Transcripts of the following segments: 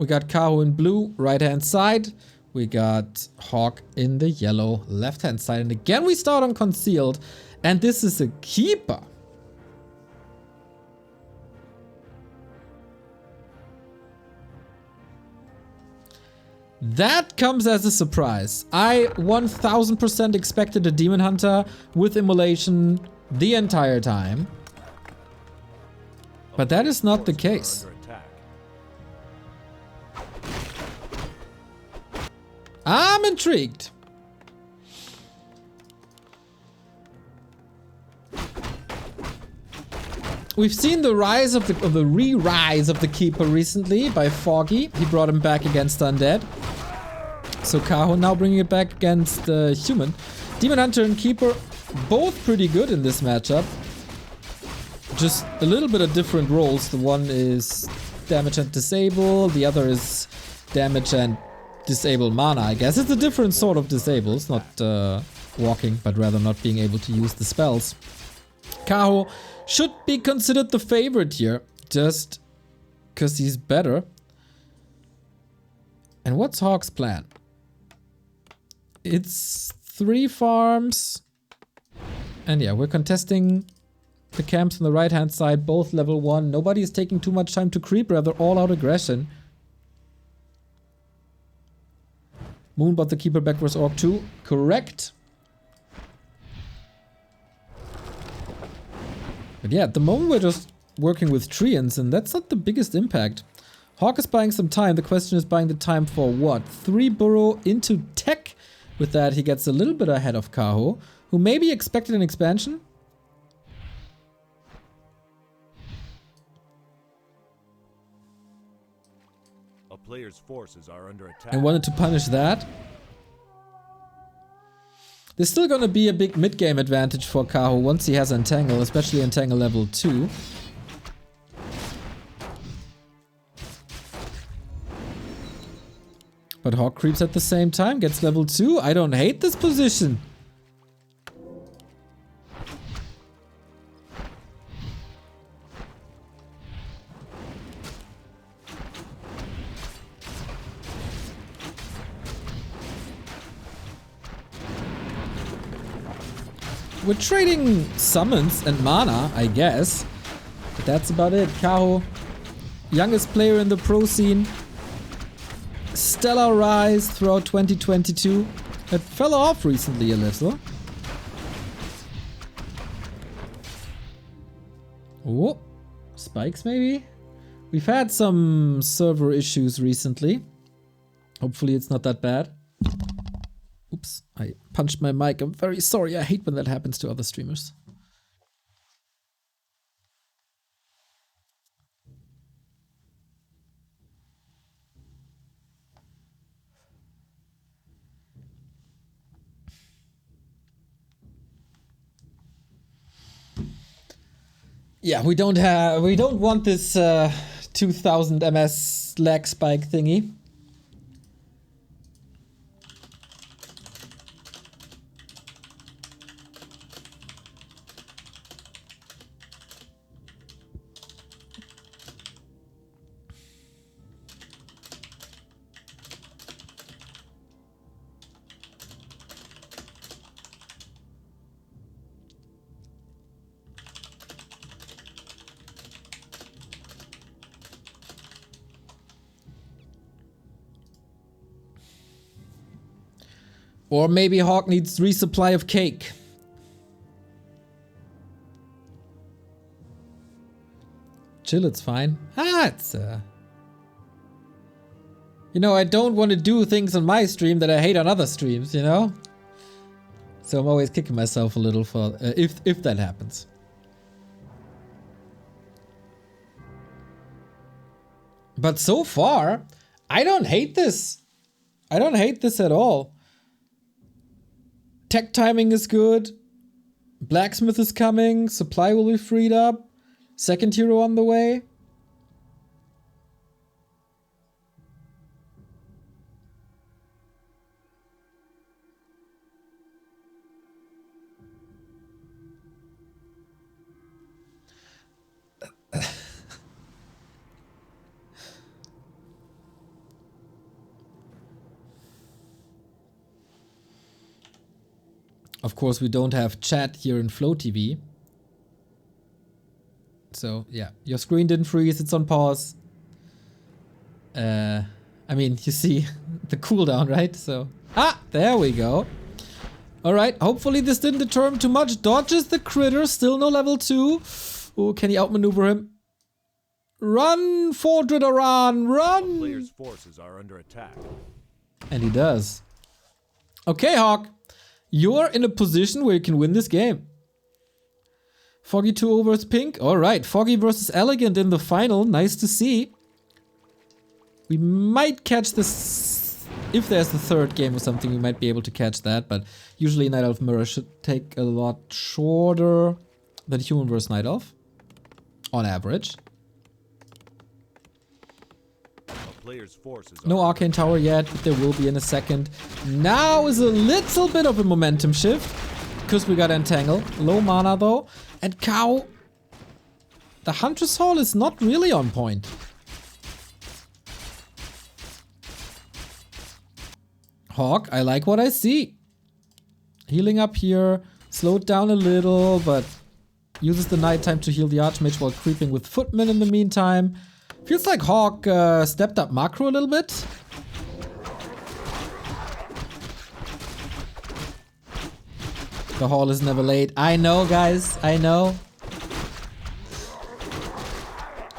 We got Kaho in blue, right-hand side. We got HawK in the yellow, left-hand side. And again, we start on concealed. And this is a keeper. That comes as a surprise. I 1000% expected a Demon Hunter with Immolation the entire time. But that is not the case. I'm intrigued. We've seen the rise of the re-rise of the Keeper recently by Foggy. He brought him back against Undead. So Kaho now bringing it back against Human. Demon Hunter and Keeper both pretty good in this matchup. Just a little bit of different roles. The one is damage and disable. The other is damage and disable mana, I guess. It's a different sort of disable. It's not walking, but rather not being able to use the spells. Kaho should be considered the favorite here, just because he's better. And what's HawK's plan? It's 3 farms. And yeah, we're contesting the camps on the right-hand side, both level 1. Nobody is taking too much time to creep, rather all-out aggression. Moonbot the Keeper back versus Orc 2. Correct. But yeah, at the moment we're just working with Treants, and that's not the biggest impact. HawK is buying some time. The question is buying the time for what? 3 burrow into tech. With that, he gets a little bit ahead of Kaho, who maybe expected an expansion. A player's forces are under attack. And wanted to punish that. There's still gonna be a big mid-game advantage for Kaho once he has Entangle, especially Entangle level 2. But HawK creeps at the same time, gets level 2. I don't hate this position. We're trading summons and mana, I guess. But that's about it. Kaho, youngest player in the pro scene. Stellar rise throughout 2022. It fell off recently a little. Oh, spikes maybe? We've had some server issues recently. Hopefully it's not that bad. Oops, I punched my mic. I'm very sorry. I hate when that happens to other streamers. Yeah, we don't want this 2000 MS lag spike thingy. Or maybe HawK needs resupply of cake. Chill, it's fine. It's you know, I don't want to do things on my stream that I hate on other streams, you know? So I'm always kicking myself a little for if that happens. But so far, I don't hate this. I don't hate this at all. Tech timing is good. Blacksmith is coming. Supply will be freed up. Second hero on the way. Of course, we don't have chat here in Flow TV. So, yeah. Your screen didn't freeze. It's on pause. I mean, you see the cooldown, right? So, there we go. Alright, hopefully this didn't deter him too much. Dodges the critter, still no level 2. Oh, can he outmaneuver him? Run, Fordridaran, run! Player's forces are under attack. And he does. Okay, HawK. You're in a position where you can win this game. Foggy 2 versus Pink. Alright, Foggy versus Elegant in the final. Nice to see. We might catch this. If there's the third game or something, we might be able to catch that. But usually Night Elf Mirror should take a lot shorter than Human versus Night Elf. On average. Player's forces No Arcane Tower yet, but there will be in a second. Now is a little bit of a momentum shift. Because we got Entangle. Low mana though. And Kaho. The Huntress Hall is not really on point. HawK, I like what I see. Healing up here. Slowed down a little, but uses the nighttime to heal the Archmage while creeping with Footman in the meantime. Feels like HawK stepped up macro a little bit. The hall is never late. I know, guys. I know.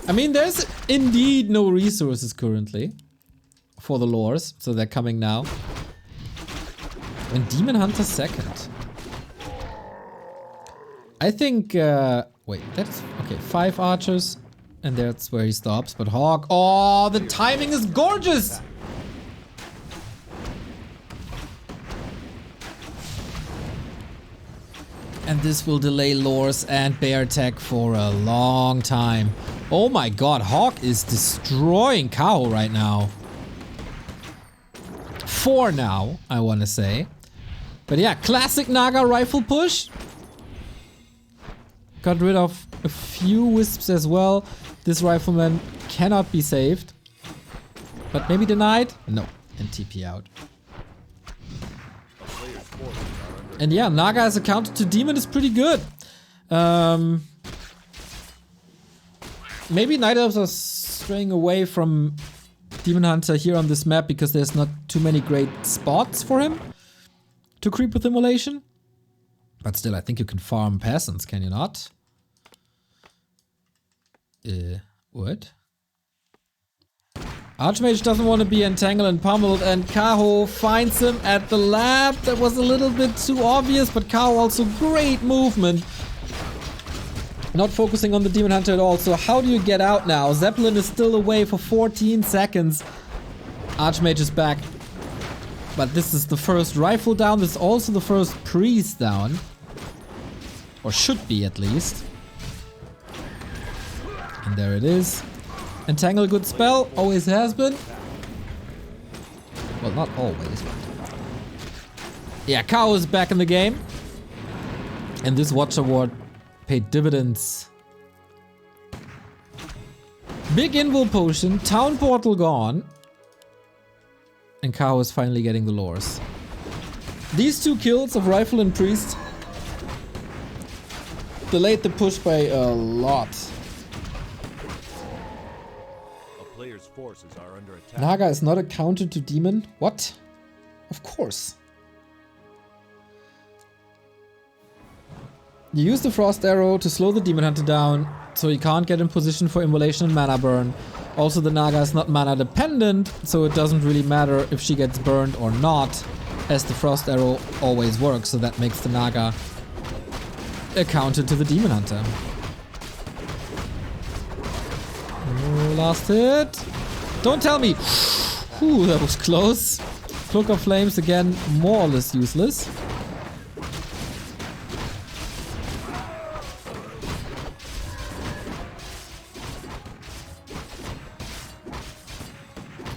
I mean, there's indeed no resources currently for the lores, so they're coming now. And Demon Hunter second. I think, wait, that's, okay, 5 archers. And that's where he stops, but HawK, oh, the timing is gorgeous! And this will delay lores and bear tech for a long time. Oh my god, HawK is destroying Kaho right now. For now, I want to say. But yeah, classic Naga rifle push. Got rid of a few wisps as well. This rifleman cannot be saved. But maybe denied? No. And TP out. And yeah, Naga as a counter to Demon is pretty good. Maybe Night Elves are straying away from Demon Hunter here on this map because there's not too many great spots for him to creep with Immolation. But still, I think you can farm Peasants, can you not? What? Archmage doesn't want to be entangled and pummeled, and Kaho finds him at the lab. That was a little bit too obvious, but Kaho also great movement. Not focusing on the Demon Hunter at all, so how do you get out now? Zeppelin is still away for 14 seconds. Archmage is back. But this is the first rifle down, this is also the first priest down. Or should be at least. And there it is. Entangle, good spell, always has been. Well, not always, but... yeah, Kaho is back in the game. And this Watch Award paid dividends. Big Invul Potion, Town Portal gone. And Kaho is finally getting the lores. These 2 kills of Rifle and Priest delayed the push by a lot. Forces are under attack. Naga is not a counter to Demon? What? Of course. You use the Frost Arrow to slow the Demon Hunter down, so he can't get in position for Immolation and Mana Burn. Also, the Naga is not mana dependent, so it doesn't really matter if she gets burned or not, as the Frost Arrow always works, so that makes the Naga a counter to the Demon Hunter. Oh, last hit. Don't tell me! Ooh, that was close. Cloak of Flames again, more or less useless.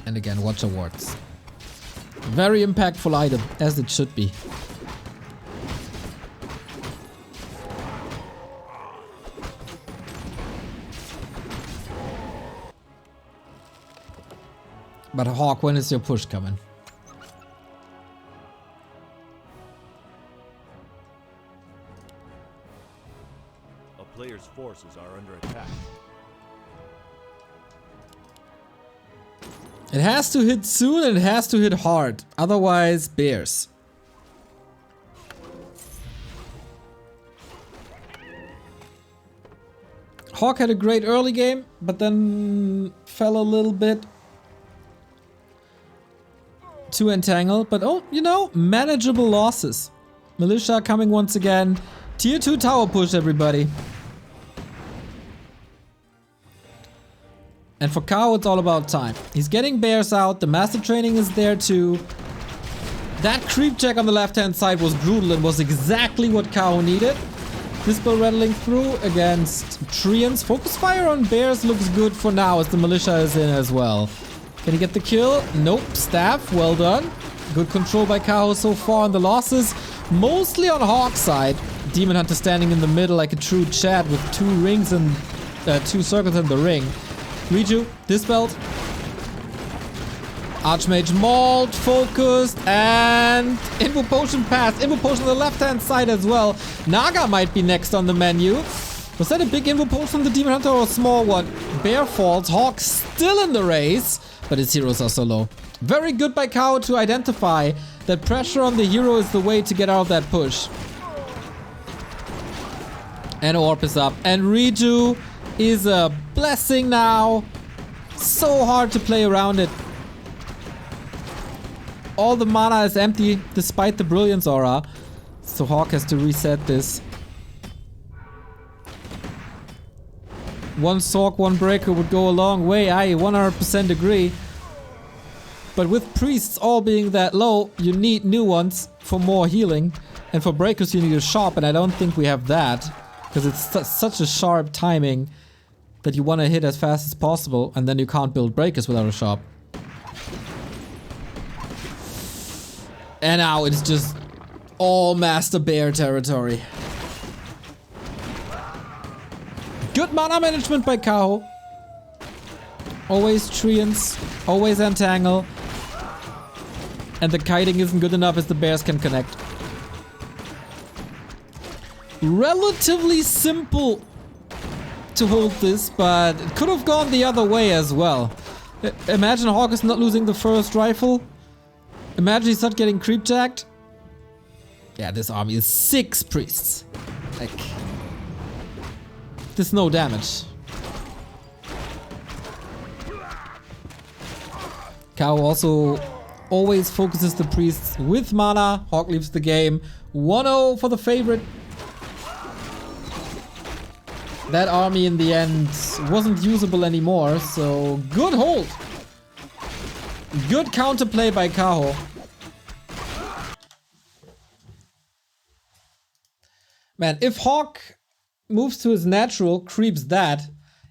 And again, Watch Awards. Very impactful item, as it should be. But HawK, when is your push coming? player's forces are under attack. It has to hit soon and it has to hit hard. Otherwise, bears. HawK had a great early game, but then fell a little bit to entangle. But oh, you know, manageable losses. Militia coming once again. Tier 2 tower push, everybody. And for Kaho, it's all about time. He's getting bears out. The master training is there too. That creep check on the left-hand side was brutal and was exactly what Kaho needed. Dispel rattling through against Treants. Focus fire on bears looks good for now as the militia is in as well. Can he get the kill? Nope. Staff, well done. Good control by Kaho so far on the losses. Mostly on HawK's side. Demon Hunter standing in the middle like a true Chad with 2 rings and 2 circles in the ring. Riju, dispelled. Archmage mauled, focused, and Invo Potion passed. Invo Potion on the left-hand side as well. Naga might be next on the menu. Was that a big Invo Potion from the Demon Hunter or a small one? Bear falls. HawK still in the race, but his heroes are so low. Very good by Kaho to identify that pressure on the hero is the way to get out of that push. And Orb is up. And Riju is a blessing now. So hard to play around it. All the mana is empty despite the Brilliance Aura. So HawK has to reset this. One Sork, one Breaker would go a long way. I 100% agree. But with priests all being that low, you need new ones for more healing. And for breakers you need a shop, and I don't think we have that. Because it's such a sharp timing that you want to hit as fast as possible, and then you can't build breakers without a shop. And now it's just all Master Bear territory. Good mana management by Kaho. Always Treants, always Entangle. And the kiting isn't good enough as the bears can connect. Relatively simple to hold this, but it could have gone the other way as well. Imagine HawK is not losing the first rifle. Imagine he's not getting creep jacked. Yeah, this army is 6 priests. Like, there's no damage. Kaho also always focuses the priests with mana. HawK leaves the game. 1-0 for the favorite. That army in the end wasn't usable anymore, so good hold. Good counterplay by Kaho. Man, if HawK moves to his natural, creeps that,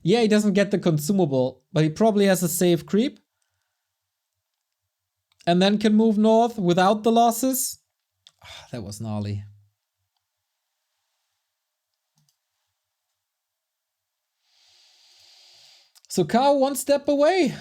yeah, he doesn't get the consumable, but he probably has a safe creep. And then can move north without the losses. Oh, that was gnarly. So Kaho 1 step away.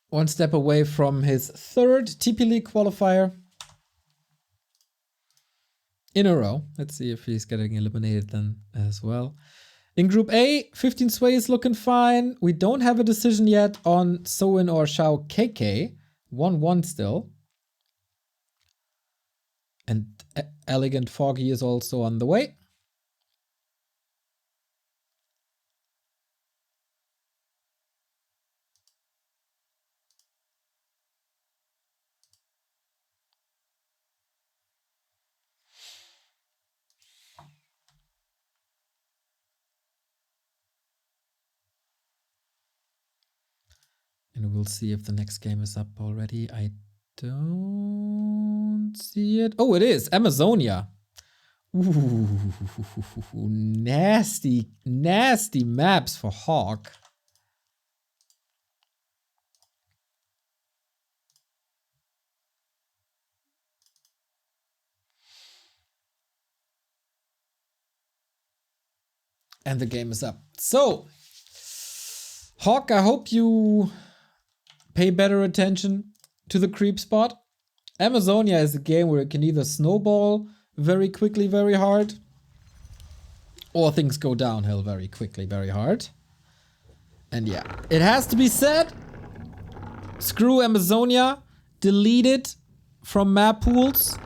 One step away from his 3rd TP League qualifier in a row. Let's see if he's getting eliminated then as well. In Group A, 15 Sway is looking fine. We don't have a decision yet on Soin or Shao KK. 1-1 still. And Elegant Foggy is also on the way. And we'll see if the next game is up already. I don't see it. Oh, it is. Amazonia. Ooh, nasty, nasty maps for HawK. And the game is up. So, HawK, I hope you pay better attention to the creep spot. Amazonia is a game where it can either snowball very quickly, very hard, or things go downhill very quickly, very hard. And yeah, it has to be said, screw Amazonia, delete it from map pools.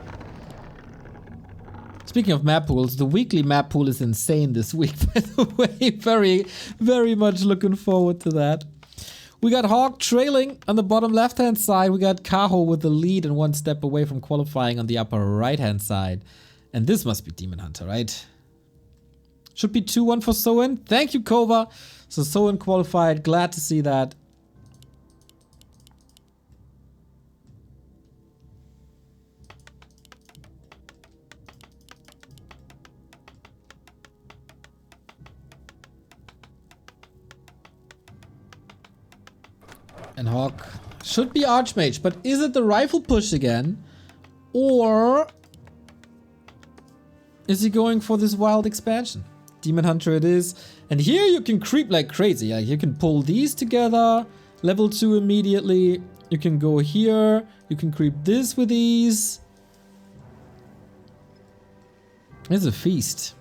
Speaking of map pools, the weekly map pool is insane this week, by the way. Very, very much looking forward to that. We got HawK trailing on the bottom left-hand side. We got Kaho with the lead and one step away from qualifying on the upper right-hand side. And this must be Demon Hunter, right? Should be 2-1 for Soen. Thank you, Kova. So Soen qualified. Glad to see that. And HawK should be Archmage, but is it the rifle push again? Or is he going for this wild expansion? Demon Hunter it is. And here you can creep like crazy. Like you can pull these together, level 2 immediately. You can go here, you can creep this with ease. It's a feast.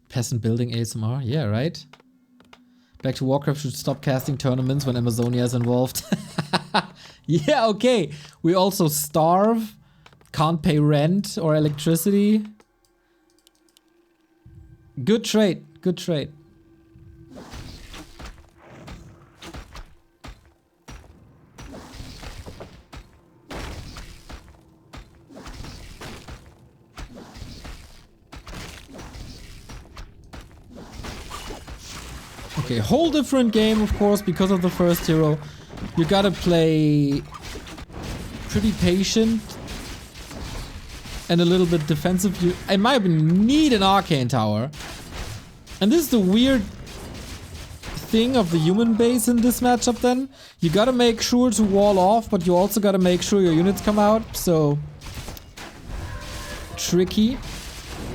Peasant building ASMR, yeah, right? Back to Warcraft should stop casting tournaments when Amazonia is involved. Yeah, okay. We also starve, can't pay rent or electricity. Good trade, good trade. Okay, whole different game, of course, because of the first hero. You gotta play pretty patient and a little bit defensive. You, in my opinion, need an arcane tower. And this is the weird thing of the human base in this matchup then. You gotta make sure to wall off, but you also gotta make sure your units come out, so tricky.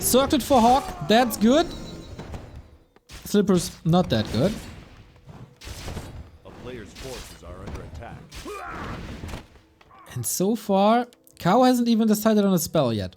Circlet for HawK, that's good. Slippers, not that good. A player's forces are under attack. And so far, Kaho hasn't even decided on a spell yet.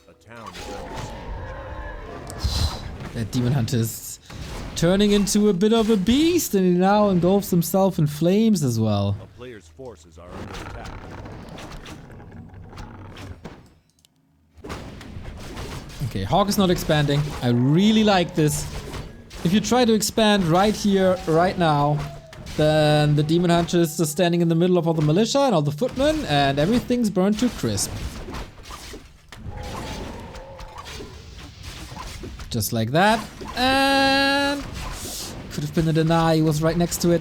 A town is under siege. That Demon Hunter is turning into a bit of a beast, and he now engulfs himself in flames as well. A player's forces are under attack. Okay, HawK is not expanding. I really like this. If you try to expand right here, right now, then the Demon Hunter is just standing in the middle of all the militia and all the footmen, and everything's burned to crisp. Just like that. And could have been a deny, he was right next to it.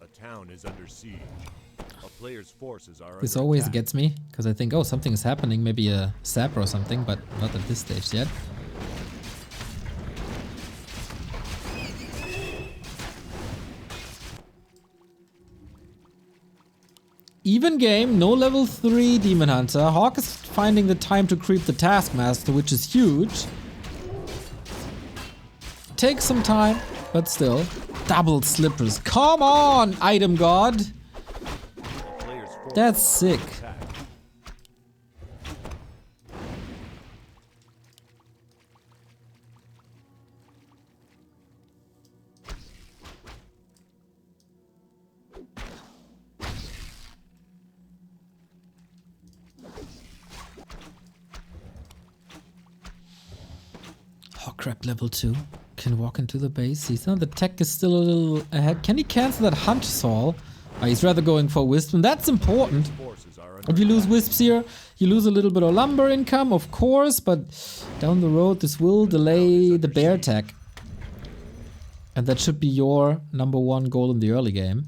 A town is under siege. A player's forces are This under always attack. gets me, because I think, oh, something is happening, maybe a sapper or something, but not at this stage yet. Even game, no level 3 Demon Hunter. HawK is finding the time to creep the Taskmaster, which is huge. Takes some time, but still. Double slippers. Come on, item god. A player's forces That's are sick. under attack. crap, level 2. Can walk into the base. He's not. The tech is still a little ahead. Can he cancel that Hunter's Haul? Oh, he's rather going for Wisp, and that's important. If you lose Wisps here, you lose a little bit of lumber income, of course, but down the road this will delay the bear tech. And that should be your #1 goal in the early game.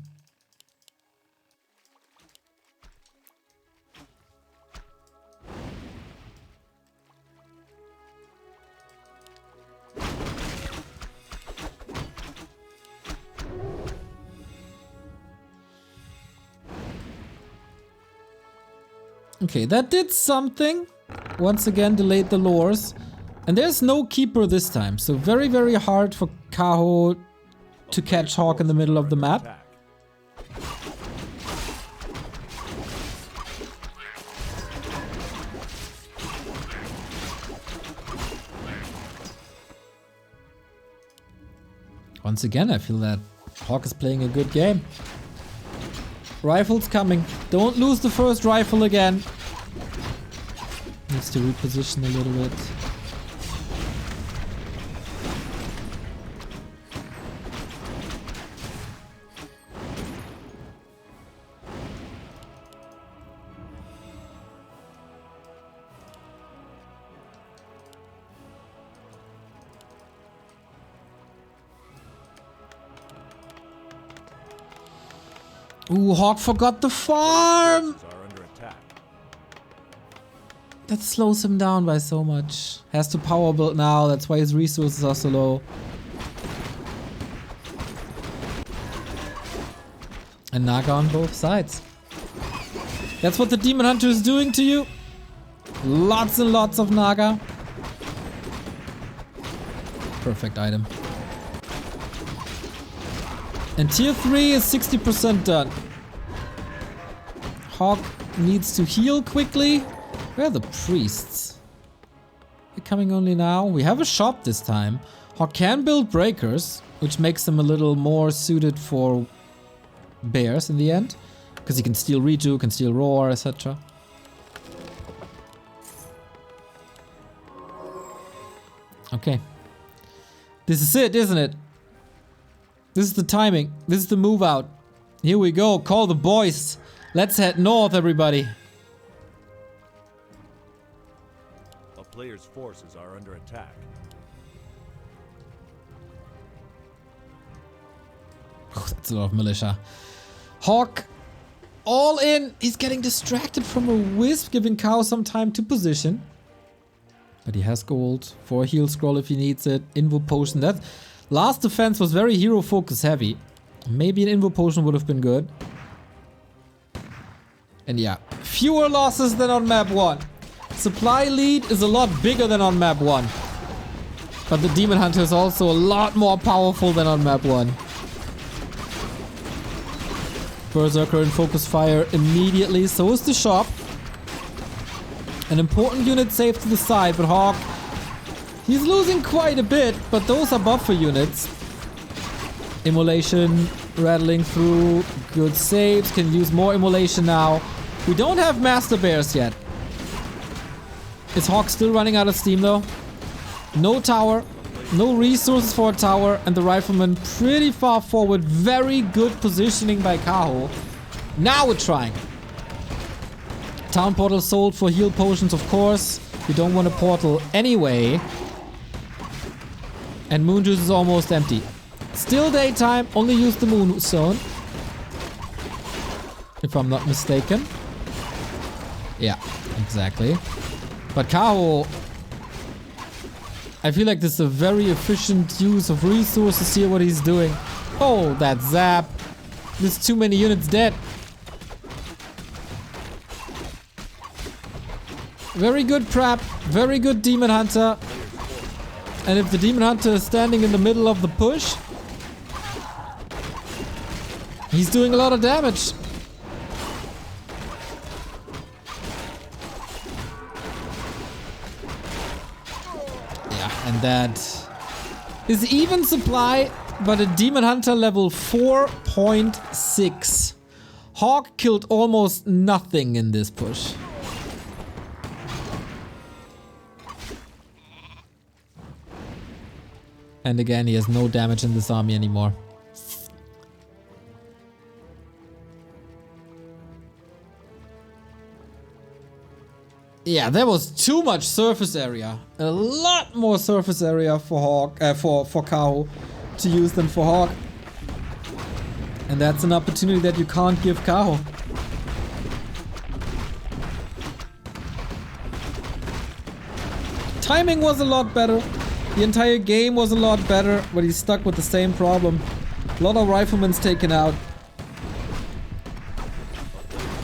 Okay, that did something. Once again, delayed the lures. And there's no keeper this time, so very, very hard for Kaho to catch HawK in the middle of the map. Once again, I feel that HawK is playing a good game. Rifle's coming. Don't lose the first rifle again. Needs to reposition a little bit. Ooh, HawK forgot the farm! That slows him down by so much. Has to power build now, that's why his resources are so low. And Naga on both sides. That's what the Demon Hunter is doing to you. Lots and lots of Naga. Perfect item. And tier 3 is 60% done. HawK needs to heal quickly. Where are the priests? They're coming only now. We have a shop this time. HawK can build breakers, which makes them a little more suited for bears in the end. Because he can steal reju, can steal roar, etc. Okay. This is it, isn't it? This is the timing. This is the move out. Here we go. Call the boys. Let's head north, everybody. A player's forces are under attack. Oh, that's a lot of militia. HawK, all in. He's getting distracted from a wisp, giving Kaho some time to position. But he has gold for a heal scroll if he needs it. Invo potion. That last defense was very hero focus heavy. Maybe an invo potion would have been good. And yeah, fewer losses than on map 1. Supply lead is a lot bigger than on map 1. But the Demon Hunter is also a lot more powerful than on map 1. Berserker and focus fire immediately. So is the shop. An important unit saved to the side, but HawK, he's losing quite a bit, but those are buffer units. Immolation rattling through. Good saves. Can use more immolation now. We don't have master bears yet. Is HawK still running out of steam though? No tower. No resources for a tower. And the rifleman pretty far forward. Very good positioning by Kaho. Now we're trying. Town portal sold for heal potions, of course. You don't want a portal anyway. And moon juice is almost empty. Still daytime. Only use the moon zone. If I'm not mistaken. Yeah, exactly. But Kaho, I feel like this is a very efficient use of resources here, what he's doing. Oh, that zap. There's too many units dead. Very good prep. Very good Demon Hunter. And if the Demon Hunter is standing in the middle of the push, he's doing a lot of damage. And that is even supply, but a Demon Hunter level 4.6. HawK killed almost nothing in this push. And again, he has no damage in this army anymore. Yeah, there was too much surface area. A lot more surface area for HawK, for Kaho to use than for HawK. And that's an opportunity that you can't give Kaho. Timing was a lot better. The entire game was a lot better, but he's stuck with the same problem. A lot of riflemen's taken out.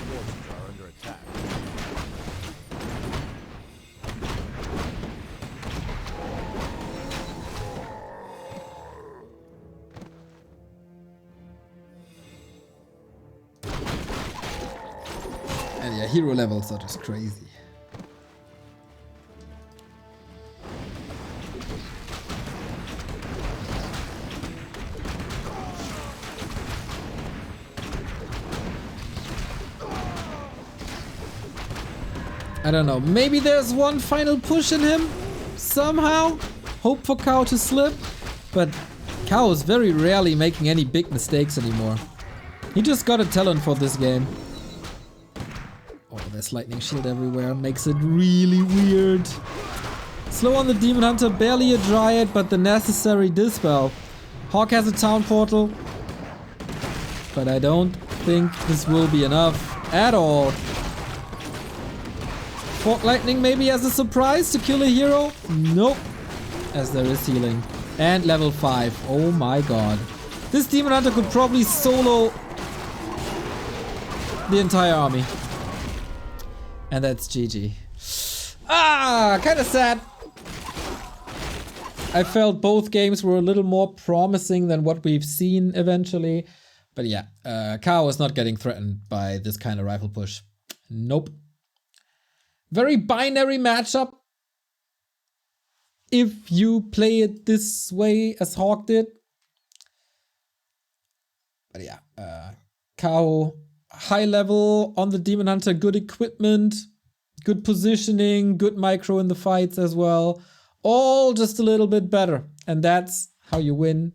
Forces are under attack. And yeah, hero levels are just crazy. I don't know, maybe there's one final push in him somehow. Hope for Kaho to slip, but Kaho is very rarely making any big mistakes anymore. He just got a talent for this game. Oh, there's lightning shield everywhere, makes it really weird. Slow on the Demon Hunter, barely a Dryad, but the necessary dispel. HawK has a town portal, but I don't think this will be enough at all. Fork Lightning maybe as a surprise to kill a hero? Nope. As there is healing. And level 5. Oh my god. This Demon Hunter could probably solo the entire army. And that's GG. Ah, kinda sad. I felt both games were a little more promising than what we've seen eventually. But yeah, Kaho is not getting threatened by this kind of rifle push. Nope. Very binary matchup. If you play it this way as HawK did. But yeah, Kaho, high level on the Demon Hunter, good equipment, good positioning, good micro in the fights as well. All just a little bit better. And that's how you win